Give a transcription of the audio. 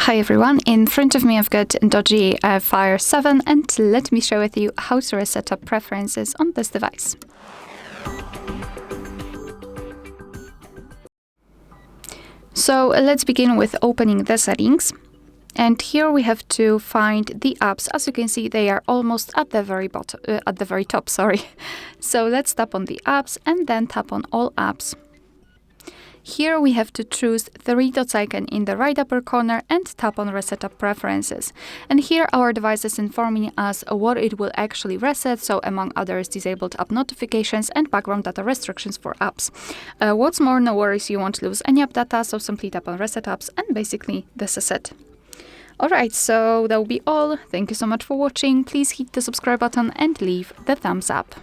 Hi everyone, in front of me I've got DOOGEE Fire 7 and let me share with you how to reset up preferences on this device. So let's begin with opening the settings. And here we have to find the apps. As you can see, they are almost at the very bottom, at the very top, sorry. So let's tap on the apps and then tap on all apps. Here we have to choose three dots icon in the right upper corner and tap on Reset Up Preferences. And here our device is informing us what it will actually reset, so among others disabled app notifications and background data restrictions for apps. What's more, no worries, you won't lose any app data, so simply tap on Reset Apps and basically this is it. Alright, so that will be all. Thank you so much for watching. Please hit the subscribe button and leave the thumbs up.